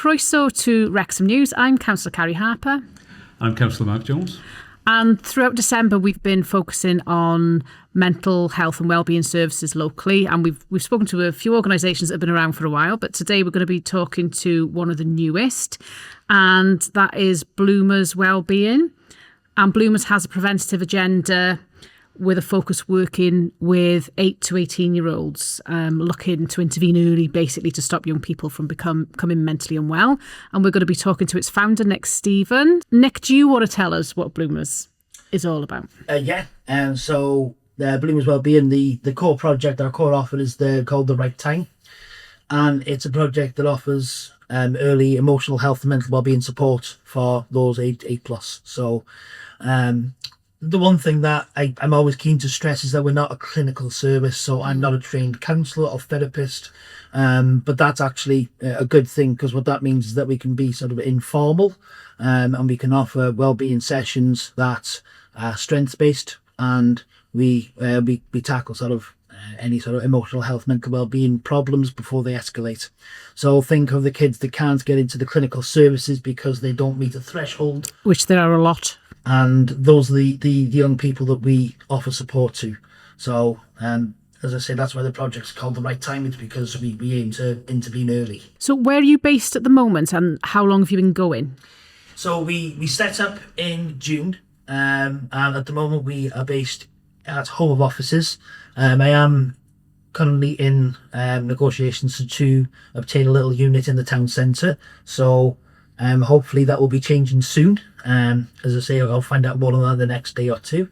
Croeso to Wrexham News. I'm Councillor Carrie Harper. I'm Councillor Marc Jones. And throughout December, we've been focusing on mental health and wellbeing services locally. And we've spoken to a few organisations that have been around for a while. But today we're going to be talking to one of the newest, and that is Bloomers Wellbeing. And Bloomers has a preventative agenda with a focus working with 8 to 18-year-olds, looking to intervene early, basically to stop young people from becoming mentally unwell. And we're going to be talking to its founder, Nic Steven. Nic, do you want to tell us what Bloomers is all about? So Bloomers Wellbeing, the core project, our core offer is called The Right Time. And it's a project that offers early emotional health and mental wellbeing support for those 8 plus. So the one thing that I'm always keen to stress is that we're not a clinical service, so I'm not a trained counsellor or therapist, but that's actually a good thing, because what that means is that we can be sort of informal, and we can offer wellbeing sessions that are strengths-based, and we tackle sort of any sort of emotional health, mental wellbeing problems before they escalate. So think of the kids that can't get into the clinical services because they don't meet a threshold. Which there are a lot. And those are the young people that we offer support to. So, as I say, that's why the project's called The Right Time. It's because we aim to intervene early. So where are you based at the moment, and how long have you been going? So we set up in June, and at the moment we are based at Home of Offices. I am currently in negotiations to obtain a little unit in the town centre. So hopefully that will be changing soon. As I say, I'll find out more on that the next day or two.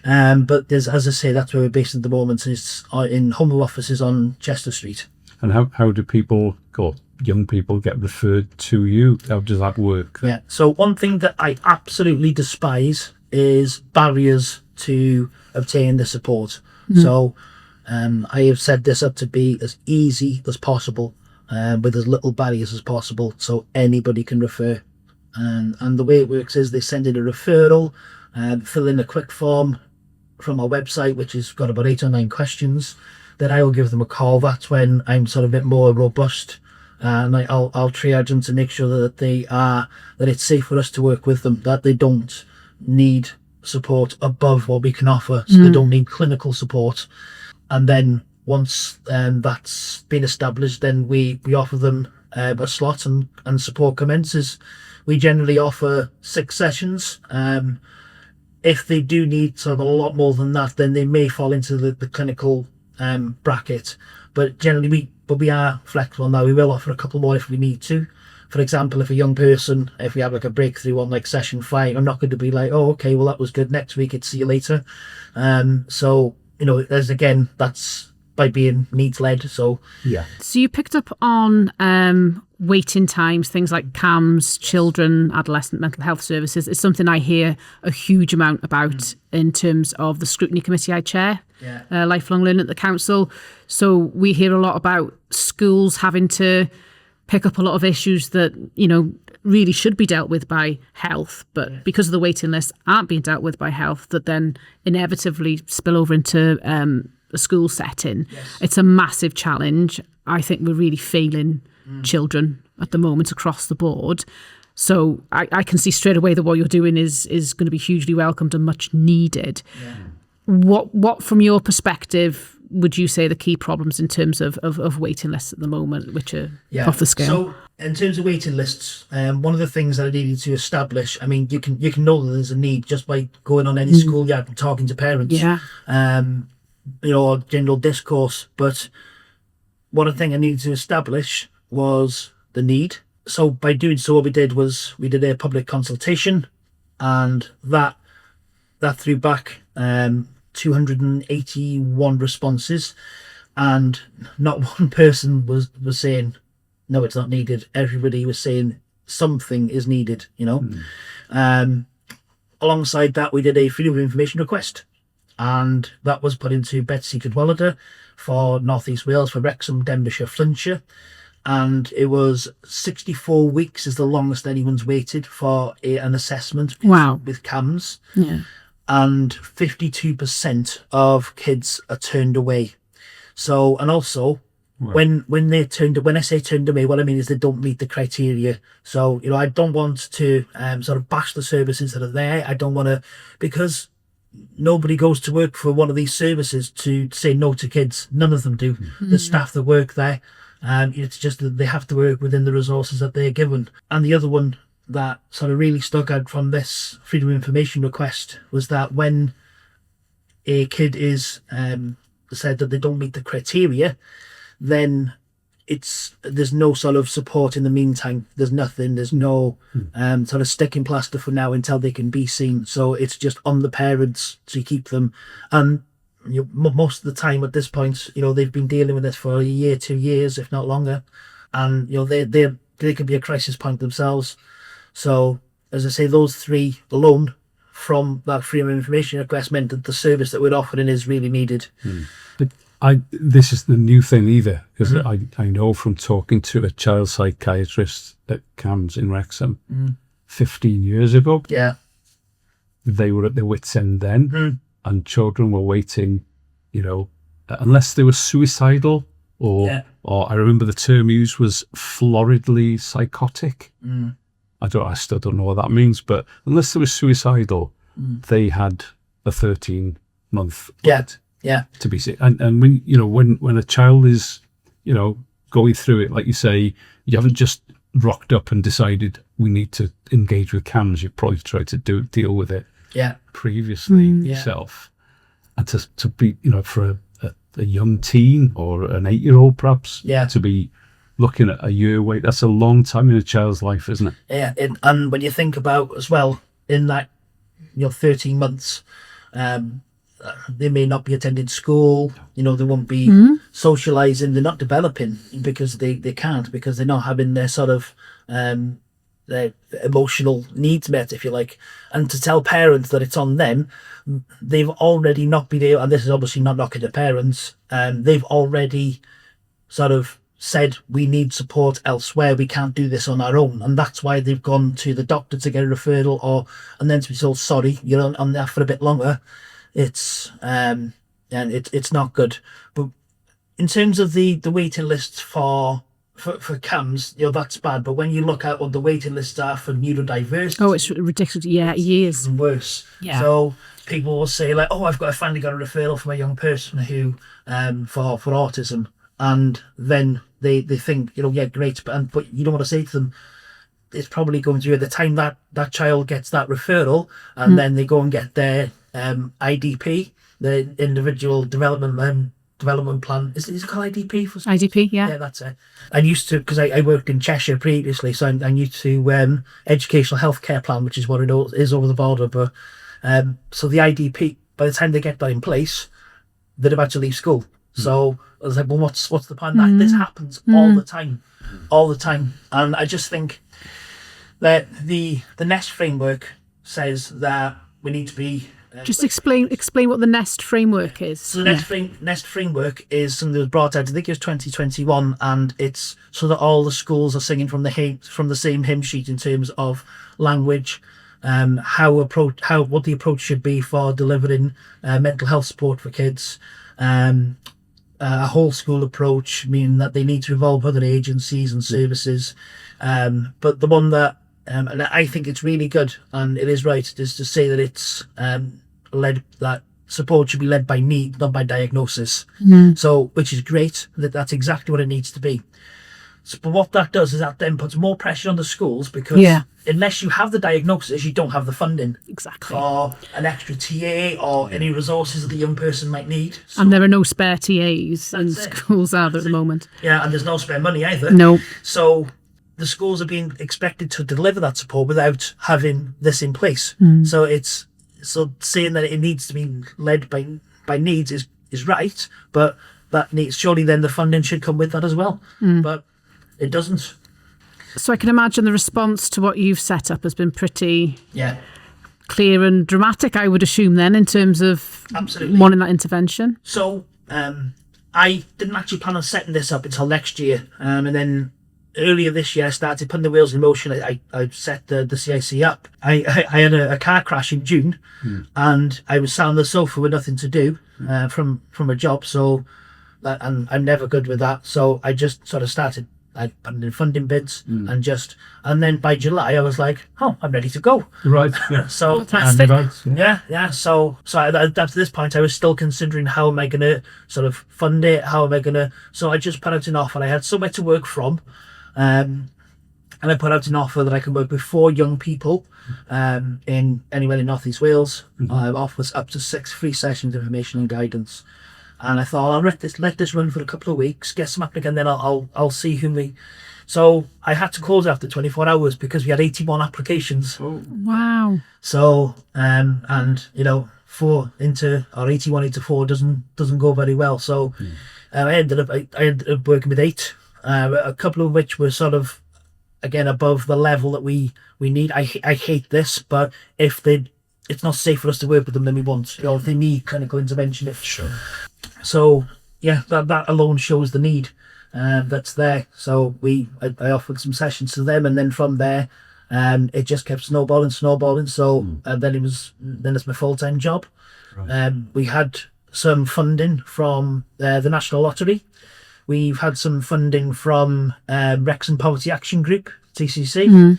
But as I say, that's where we're based at the moment. It's in Home of Offices on Chester Street. And how do people, or young people, get referred to you? How does that work? Yeah. So one thing that I absolutely despise is barriers to obtain the support. So I have set this up to be as easy as possible, with as little barriers as possible, so anybody can refer. And the way it works is they send in a referral, fill in a quick form from our website, which has got about 8 or 9 questions. Then I will give them a call. That's when I'm sort of a bit more robust, and I'll triage them to make sure that that it's safe for us to work with them, that they don't need support above what we can offer, so they don't need clinical support. And then once that's been established, then we offer them a slot, and support commences. We generally offer 6 sessions. If they do need sort of a lot more than that, then they may fall into the clinical bracket. But generally we are flexible now. We will offer a couple more if we need to. For example, if a young person, if we have like a breakthrough on like session 5, I'm not going to be like, oh, okay, well, that was good. Next week, see you later. So, that's by being needs led. So, yeah. So you picked up on waiting times, things like CAMS, children, adolescent mental health services. Is something I hear a huge amount about in terms of the scrutiny committee I chair, lifelong learning at the council. So we hear a lot about schools having to pick up a lot of issues that, really should be dealt with by health, but because of the waiting list aren't being dealt with by health, that then inevitably spill over into a school setting. Yes. It's a massive challenge. I think we're really failing children at the moment across the board. So I can see straight away that what you're doing is going to be hugely welcomed and much needed. Yeah. What from your perspective would you say the key problems in terms of waiting lists at the moment, which are off the scale? So in terms of waiting lists, one of the things that I needed to establish, I mean, you can know that there's a need just by going on any schoolyard and talking to parents. Yeah. Or general discourse. But one thing I needed to establish was the need. So by doing so, what we did was we did a public consultation, and that threw back 281 responses, and not one person was saying no, it's not needed. Everybody was saying something is needed. Alongside that, we did a freedom of information request, and that was put into Betsy Cadwallader for North East Wales, for Wrexham, Denbighshire, Flintshire, and it was 64 weeks is the longest anyone's waited for an assessment with CAMS. Yeah. And 52% of kids are turned away. So, and also Right. When I say turned away, what I mean is they don't meet the criteria. So, I don't want to sort of bash the services that are there. I don't want to, because nobody goes to work for one of these services to say no to kids. None of them do. The staff that work there, it's just that they have to work within the resources that they're given. And the other one that sort of really stuck out from this freedom of information request was that when a kid is said that they don't meet the criteria, then there's no sort of support in the meantime. There's nothing. There's no sort of sticking plaster for now until they can be seen. So it's just on the parents to keep them. And most of the time at this point, they've been dealing with this for a year, 2 years, if not longer. And they can be a crisis point themselves. So as I say, those 3 alone from that freedom of information request meant that the service that we're offering is really needed. But this is the new thing either, because I know from talking to a child psychiatrist at CAMS in Wrexham 15 years ago, they were at their wits' end then, and children were waiting, unless they were suicidal or I remember the term used was floridly psychotic. I still don't know what that means, but unless they were suicidal, they had a 13-month wait. To be sick. And when a child is, going through it, like you say, you haven't just rocked up and decided we need to engage with CAMS. You've probably tried to deal with it previously yourself. And to be, for a young teen or an 8-year-old perhaps, to be looking at a year wait, that's a long time in a child's life, isn't it? Yeah, and when you think about as well, in that 13 months, they may not be attending school, they won't be socialising, they're not developing because they can't, because they're not having their sort of their emotional needs met, if you like. And to tell parents that it's on them, they've already not been able, and this is obviously not knocking the parents, they've already sort of said we need support elsewhere, we can't do this on our own, and that's why they've gone to the doctor to get a referral, and then to be told sorry, you're on there for a bit longer. It's and it's not good. But in terms of the waiting lists for CAMS, that's bad. But when you look at what the waiting lists are for neurodiversity, it's ridiculous. Years. Even worse. So people will say like, I've finally got a referral from a young person who for autism, and then they think, great, but you don't want to say to them, it's probably going to be at the time that child gets that referral, and then they go and get their IDP, the individual development plan. Is it called IDP? IDP, yeah, that's it. I used to, because I worked in Cheshire previously, so I'm used to educational healthcare plan, which is what it is over the border. But so the IDP, by the time they get that in place, they're about to leave school. So I was like, well, what's the plan? This happens all the time, and I just think that the Nest framework says that we need to be. Just explain what the Nest framework is. So the Nest framework is something that was brought out, I think it was 2021, and it's so that all the schools are singing from the same hymn sheet in terms of language, what the approach should be for delivering mental health support for kids, a whole school approach, meaning that they need to involve other agencies and services, but the one that and I think it's really good, and it is right, is to say that it's that support should be led by need, not by diagnosis. So, which is great. That's exactly what it needs to be. So, but what that does is that then puts more pressure on the schools, because unless you have the diagnosis, you don't have the funding for an extra TA or any resources that the young person might need. So, and there are no spare TAs in schools at the moment. Yeah, and there's no spare money either. No. So the schools are being expected to deliver that support without having this in place. So saying that it needs to be led by needs is right, but that needs, surely then the funding should come with that as well. But it doesn't. So I can imagine the response to what you've set up has been pretty clear and dramatic, I would assume then, in terms of wanting that intervention. So I didn't actually plan on setting this up until next year, and then earlier this year I started putting the wheels in motion. I set the CIC up. I had a car crash in June, and I was sat on the sofa with nothing to do from a job. So and I'm never good with that. So I just sort of started. I put in funding bids and then by July I was like, oh, I'm ready to go. Right. Yeah. So Fantastic. yeah. So up to this point, I was still considering how am I going to sort of fund it? How am I going to? So I just put out an offer. I had somewhere to work from, and I put out an offer that I can work with 4 young people, in anywhere in North East Wales. Offers up to 6 free sessions of information and guidance. And I thought I'll let this run for a couple of weeks, get some applicants, and then I'll see who we. So I had to close after 24 hours because we had 81 applications. Oh. Wow. So and 81 into 4 doesn't go very well. So I ended up working with 8, a couple of which were sort of again above the level that we need. I hate this, but if it's not safe for us to work with them, then we won't. If they need clinical intervention, Sure. So yeah, that alone shows the need that's there. So I offered some sessions to them, and then from there, it just kept snowballing. So then it's my full-time job. Right. We had some funding from the National Lottery. We've had some funding from Wrexham Poverty Action Group, TCC.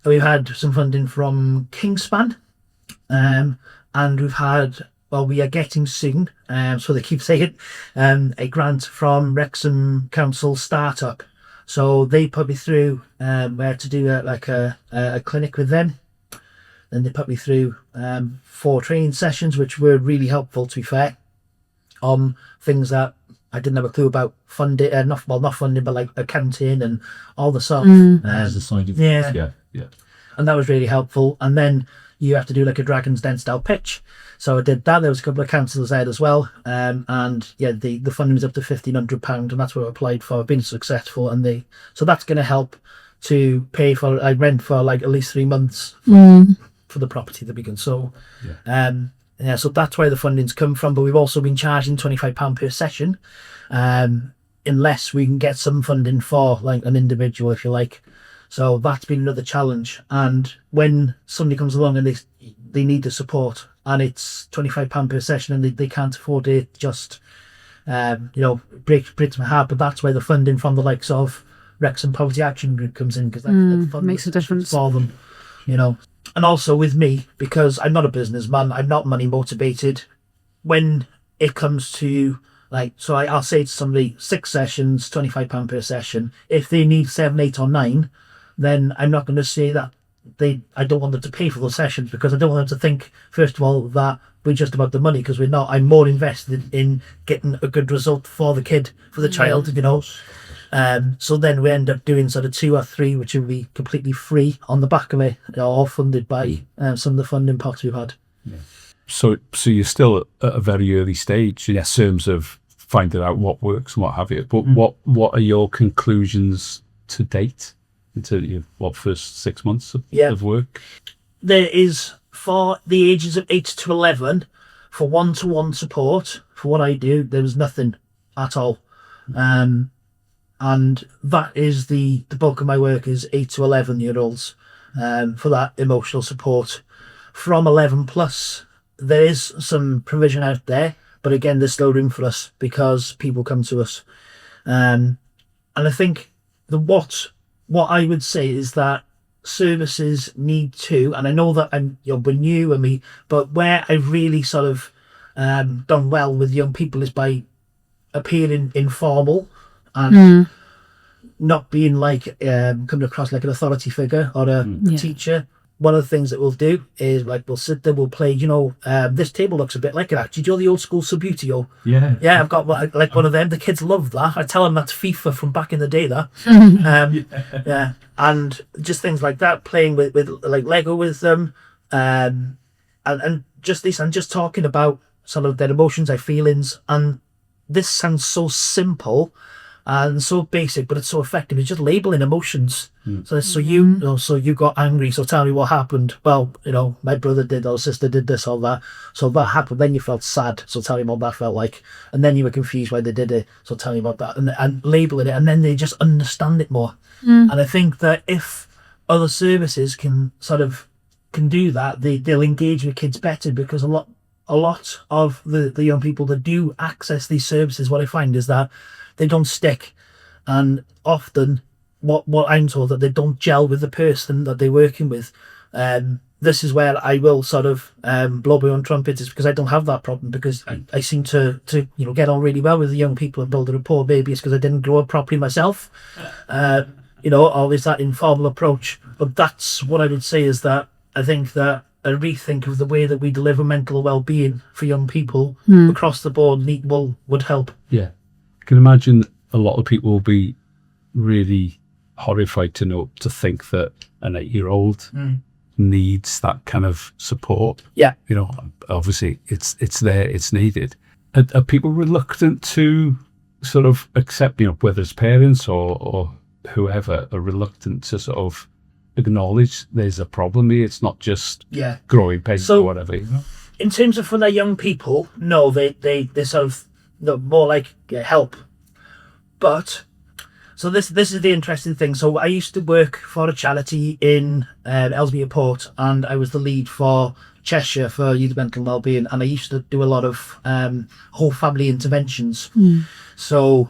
We've had some funding from Kingspan, and we've had. Well, we are getting soon, so they keep saying, a grant from Wrexham Council Startup. So they put me through where to do a clinic with them. Then they put me through 4 training sessions, which were really helpful, to be fair, on things that I didn't have a clue about. Funding, not funding, but like accounting and all the stuff. As a side of Yeah. And that was really helpful. And then you have to do like a Dragon's Den style pitch. So I did that. There was a couple of councillors there as well. And yeah, the funding was up to £1,500, and that's what I applied for. I've been successful, and so that's going to help to pay for rent for like at least 3 months for the property that we can. So so that's where the funding's come from. But we've also been charging £25 per session, unless we can get some funding for like an individual, if you like. So that's been another challenge. And when somebody comes along and they need the support, and it's £25 per session, and they can't afford it, just breaks my heart. But that's where the funding from the likes of Wrexham Poverty Action Group comes in, because that makes a difference for them, And also with me, because I'm not a businessman, I'm not money motivated. When it comes to I'll say to somebody 6 sessions, £25 per session. If they need 7, 8, or 9, then I'm not going to say that I don't want them to pay for those sessions, because I don't want them to think, first of all, that we're just about the money, because we're not. I'm more invested in getting a good result for the kid, for the child, So then we end up doing sort of 2 or 3, which will be completely free on the back of it, all funded by some of the funding pots we've had. Yeah. So you're still at a very early stage in terms of finding out what works and what have you. But what are your conclusions to date into your first 6 months of work? There is, for the ages of 8 to 11, for one-to-one support, for what I do, there was nothing at all. And that is the bulk of my work is 8 to 11-year-olds, for that emotional support. From 11 plus, there is some provision out there, but again, there's still room for us because people come to us. And I think what I would say is that services need to, and I know that we're new but where I've really sort of done well with young people is by appearing informal and not being coming across like an authority figure or a teacher. One of the things that we'll do is we'll sit there, we'll play, this table looks a bit like it actually. Do you know the old school Subutio? Yeah, I've got one of them. The kids love that. I tell them that's FIFA from back in the day, that. Yeah, and just things like that, playing with like Lego with them, and just this, and just talking about sort of their emotions, their feelings, and this sounds so simple and so basic, but it's so effective. It's just labeling emotions. So you got angry, so tell me what happened. Well, my brother did, or sister did this or that, so that happened. Then you felt sad, so tell me what that felt like. And then you were confused why they did it, so tell me about that. And labeling it, and then they just understand it more. And I think that if other services can do that, they'll engage with kids better, because a lot a lot of the young people that do access these services, what I find is that they don't stick, and often what I'm told, that they don't gel with the person that they're working with. This is where I will sort of blow my own trumpet, is because I don't have that problem, because I seem to get on really well with the young people and build a rapport. Maybe it's because I didn't grow up properly myself, always that informal approach. But that's what I would say, is that I think that a rethink of the way that we deliver mental well-being for young people across the board would help. Yeah, I can imagine a lot of people will be really horrified to think that an 8-year-old needs that kind of support. Yeah, obviously it's there, it's needed. Are people reluctant to sort of accept, whether it's parents or whoever, are reluctant to sort of acknowledge there's a problem here? It's not just growing pains or whatever. In terms of for their young people, no, they sort of more like help. But so this is the interesting thing. So I used to work for a charity in Ellesmere Port, and I was the lead for Cheshire for youth mental wellbeing, and I used to do a lot of whole family interventions. So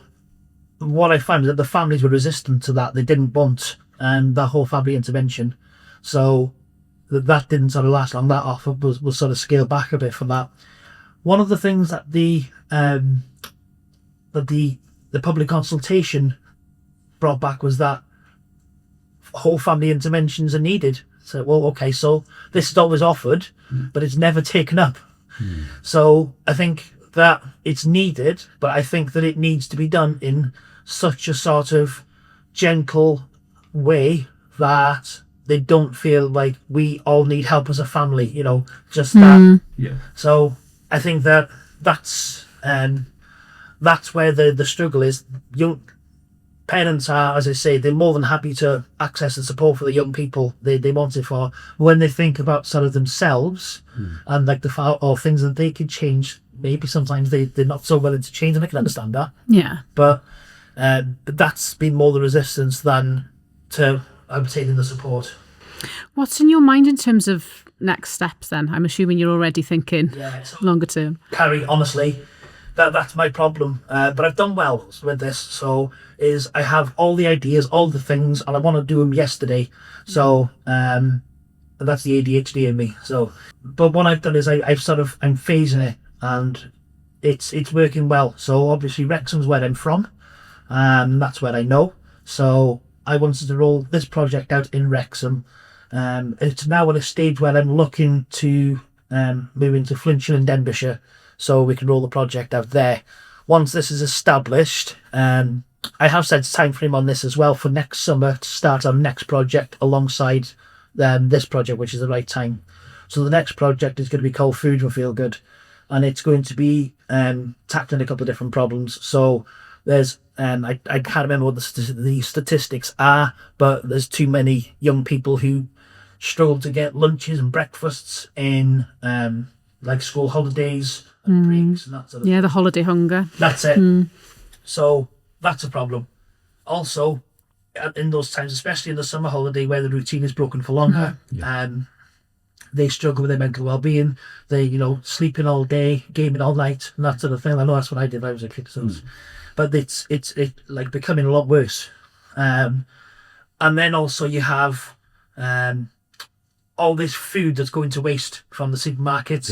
what I found is that the families were resistant to that. They didn't want that whole family intervention. So that didn't sort of last long. That offer was sort of scaled back a bit from that. One of the things that the public consultation brought back was that whole family interventions are needed. So, well, okay, so this is always offered, but it's never taken up. So I think that it's needed, but I think that it needs to be done in such a sort of gentle way that they don't feel like we all need help as a family, just that. Yeah. So I think that's where the struggle is. Young parents are, as I say, they're more than happy to access the support for the young people they want it for. When they think about sort of themselves and like or things that they could change, maybe sometimes they're not so willing to change, and I can understand that. Yeah. But that's been more the resistance than to obtaining the support. What's in your mind in terms of next steps then? I'm assuming you're already thinking longer term. Carrie, honestly, that's my problem. But I've done well with this. So I have all the ideas, all the things, and I want to do them yesterday. So that's the ADHD in me. So, but what I've done is I'm phasing it, and it's working well. So obviously Wrexham's where I'm from. That's where I know. So I wanted to roll this project out in Wrexham. It's now at a stage where I'm looking to move into Flintshire and Denbighshire, so we can roll the project out there. Once this is established, I have set a time frame on this as well for next summer to start our next project alongside this project, which is the right time. So the next project is going to be called Food and Feel Good, and it's going to be tackling a couple of different problems. So there's I can't remember what the statistics are, but there's too many young people who struggle to get lunches and breakfasts in like school holidays and breaks and that sort of thing. The holiday hunger. That's it. So that's a problem. Also, in those times, especially in the summer holiday where the routine is broken for longer, they struggle with their mental well-being. They, sleeping all day, gaming all night, and that sort of thing. I know that's what I did when I was a kid. So but it's like becoming a lot worse. And then also you have all this food that's going to waste from the supermarkets.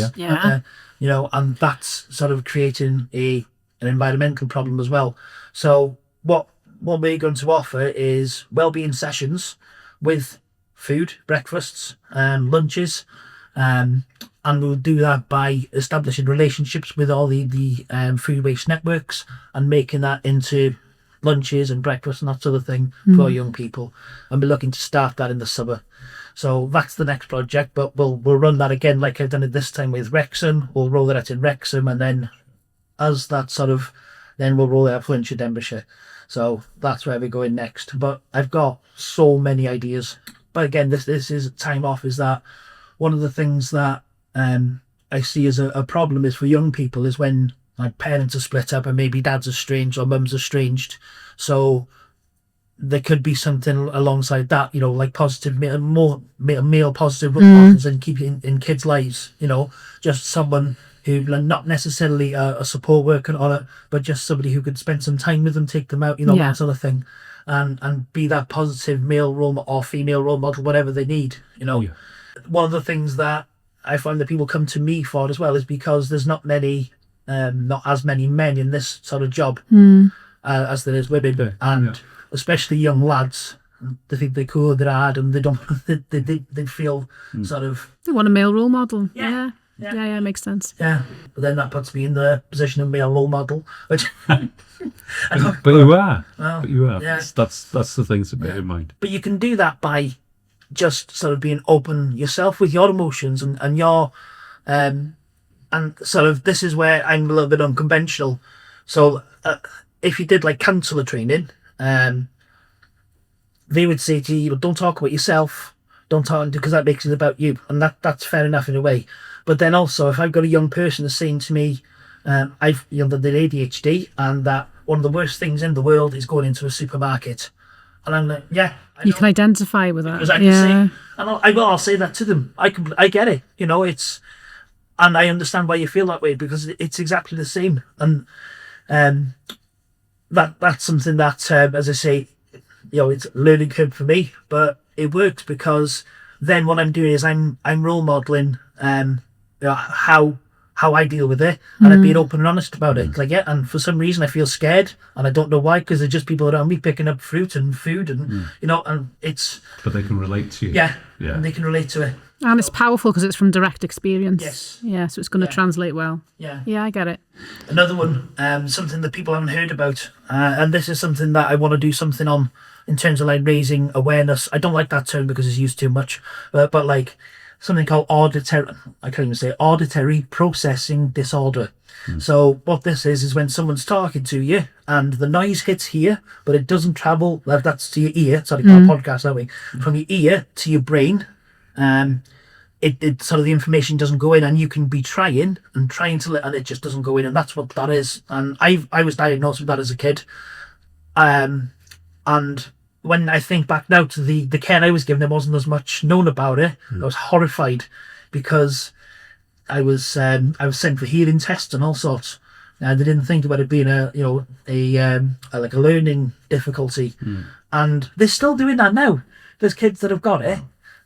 And that's sort of creating an environmental problem as well. So what we're going to offer is wellbeing sessions with food, breakfasts, lunches, and we'll do that by establishing relationships with all the food waste networks and making that into lunches and breakfast and that sort of thing for young people. And we're looking to start that in the summer. So that's the next project, but we'll run that again like I've done it this time with Wrexham. We'll roll it out in Wrexham, and then as that then we'll roll it out Flintshire, Denbighshire. So that's where we're going next. But I've got so many ideas. But again, this is time off, is that one of the things that I see as a problem is for young people is when like parents are split up and maybe dad's estranged or mum's estranged. So there could be something alongside that, like positive, more male positive role models and keeping in kids' lives, just someone who are not necessarily a support worker on it, but just somebody who could spend some time with them, take them out, that sort of thing, and be that positive male role or female role model, whatever they need. One of the things that I find that people come to me for as well is because there's not as many men in this sort of job as there is women, and especially young lads. They think they're cool, they're hard, and they don't. They feel sort of. They want a male role model. Yeah, makes sense. Yeah, but then that puts me in the position of male role model, which. But you are. Well, but you are. Yeah. That's the thing to bear in mind. But you can do that by just sort of being open yourself with your emotions and your and sort of, this is where I'm a little bit unconventional. So if you did like counsellor training, they would say to you, don't talk about yourself, don't talk, because that makes it about you, and that's fair enough in a way. But then also, if I've got a young person that's saying to me, I've the ADHD, and that one of the worst things in the world is going into a supermarket, and I'm like, you can identify with that, because I can say, and I'll say that to them. I get it, it's, and I understand why you feel that way, because it's exactly the same, and that's something that, as I say, it's a learning curve for me, but it works, because then what I'm doing is I'm role modeling how I deal with it, and I'm being open and honest about it. And for some reason I feel scared, and I don't know why, because there's just people around me picking up fruit and food, and and it's. But they can relate to you. Yeah. And they can relate to it. And it's powerful because it's from direct experience. Yes. Yeah, so it's going to translate well. Yeah. Yeah, I get it. Another one, something that people haven't heard about, and this is something that I want to do something on in terms of like raising awareness. I don't like that term because it's used too much, but like something called auditory processing disorder. So what this is when someone's talking to you and the noise hits here, but it doesn't travel, that's to your ear, sorry, podcast that way, from your ear to your brain. It sort of, the information doesn't go in, and you can be trying to, and it just doesn't go in, and that's what that is. And I was diagnosed with that as a kid, and when I think back now to the care I was given, there wasn't as much known about it. I was horrified, because I was sent for hearing tests and all sorts, and they didn't think about it being a learning difficulty, and they're still doing that now. There's kids that have got it.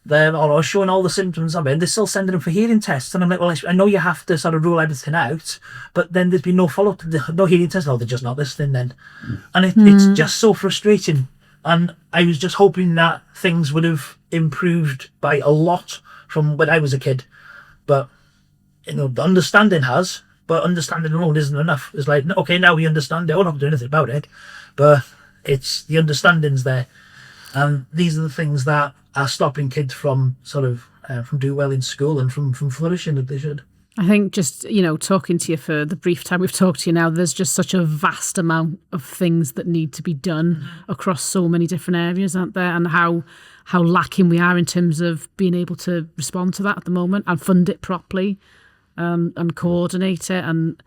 They're showing all the symptoms of it, and they're still sending them for hearing tests. And I'm like, well, I know you have to sort of rule everything out, but then there's been no follow-up, no hearing tests. Oh, they're just not listening then. And it's just so frustrating. And I was just hoping that things would have improved by a lot from when I was a kid. But, the understanding has, but understanding alone isn't enough. It's like, okay, now we understand it. We're not doing anything about it. But it's the understanding's there. And these are the things that are stopping kids from sort of from doing well in school and from flourishing that they should. I think just, talking to you for the brief time we've talked to you now, there's just such a vast amount of things that need to be done across so many different areas, aren't there? And how lacking we are in terms of being able to respond to that at the moment and fund it properly, and coordinate it. And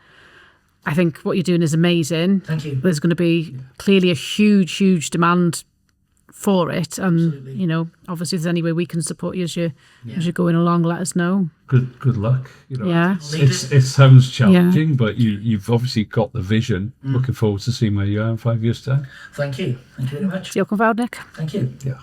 I think what you're doing is amazing. Thank you. There's going to be clearly a huge, huge demand for it, and absolutely. Obviously if there's any way we can support you as you're going along, let us know. Good luck. Yeah, it sounds challenging, but you've obviously got the vision. Looking forward to seeing where you are in 5 years' time. Thank you very much. Diolch yn fawr, Nic. Thank you. Yeah.